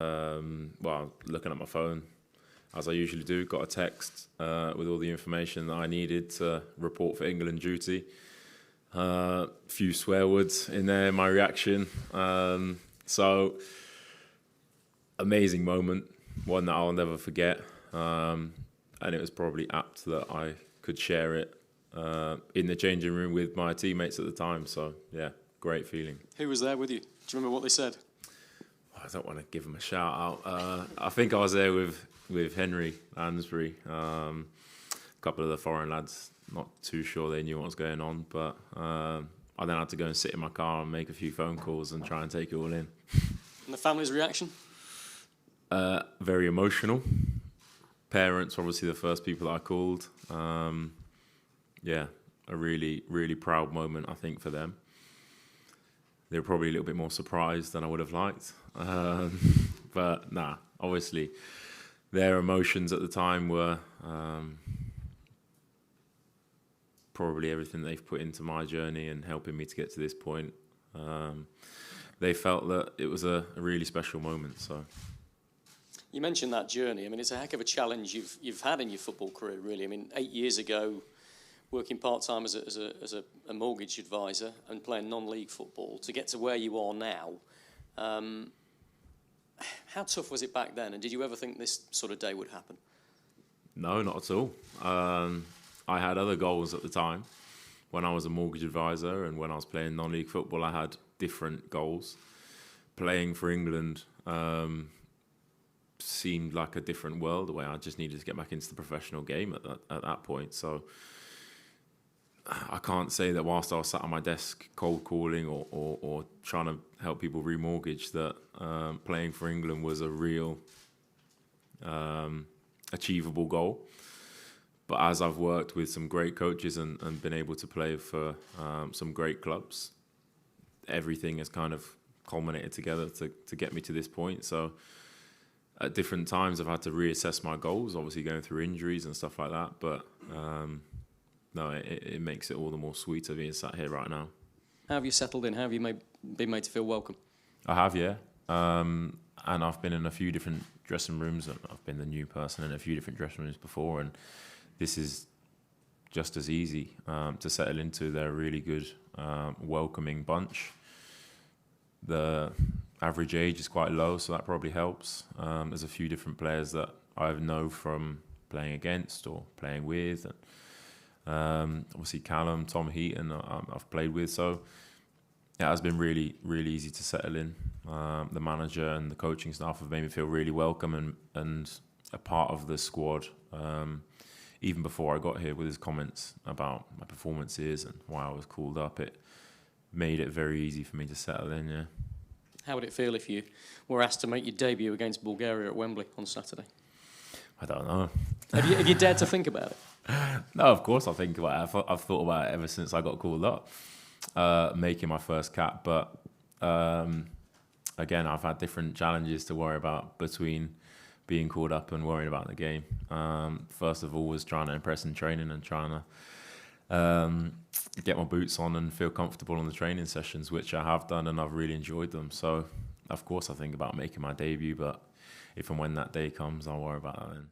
Well, looking at my phone, as I usually do, got a text with all the information that I needed to report for England duty. Few swear words in there, my reaction. So, amazing moment, one that I'll never forget. And it was probably apt that I could share it in the changing room with my teammates at the time. So, yeah, great feeling. Who was there with you? Do you remember what they said? I don't want to give them a shout out. I think I was there with Henry Lansbury, a couple of the foreign lads. Not too sure they knew what was going on, but I then had to go and sit in my car and make a few phone calls and try and take it all in. And the family's reaction? Very emotional. Parents were obviously the first people that I called. Yeah, a really, really proud moment, I think, for them. They were probably a little bit more surprised than I would have liked. But nah, obviously their emotions at the time were probably everything they've put into my journey and helping me to get to this point. They felt that it was a really special moment. So, you mentioned that journey. I mean, it's a heck of a challenge you've had in your football career, really. I mean, 8 years ago, working part-time as a mortgage advisor and playing non-league football, to get to where you are now, how tough was it back then? And did you ever think this sort of day would happen? No, not at all. I had other goals at the time. When I was a mortgage advisor and when I was playing non-league football, I had different goals. Playing for England seemed like a different world, where I just needed to get back into the professional game at that point. So I can't say that whilst I was sat on my desk cold calling or trying to help people remortgage, that playing for England was a real achievable goal. But as I've worked with some great coaches and been able to play for some great clubs, everything has kind of culminated together to get me to this point. So at different times I've had to reassess my goals, obviously going through injuries and stuff like that. But no, it makes it all the more sweeter being sat here right now. How have you settled in? How have you been made to feel welcome? I have, yeah. And I've been in a few different dressing rooms. I've been the new person in a few different dressing rooms before, and this is just as easy to settle into. They're a really good, welcoming bunch. The average age is quite low, so that probably helps. There's a few different players that I know from playing against or playing with. And, obviously Callum, Tom Heaton, I've played with. So it has been really, really easy to settle in. The manager and the coaching staff have made me feel really welcome and a part of the squad. Even before I got here, with his comments about my performances and why I was called up, it made it very easy for me to settle in, yeah. How would it feel if you were asked to make your debut against Bulgaria at Wembley on Saturday? I don't know. Have you dared to think about it? No, of course I think about it. I've thought about it ever since I got called up, making my first cap. But again, I've had different challenges to worry about between being called up and worrying about the game. First of all was trying to impress in training and trying to get my boots on and feel comfortable on the training sessions, which I have done and I've really enjoyed them. So, of course, I think about making my debut, but if and when that day comes, I'll worry about that then.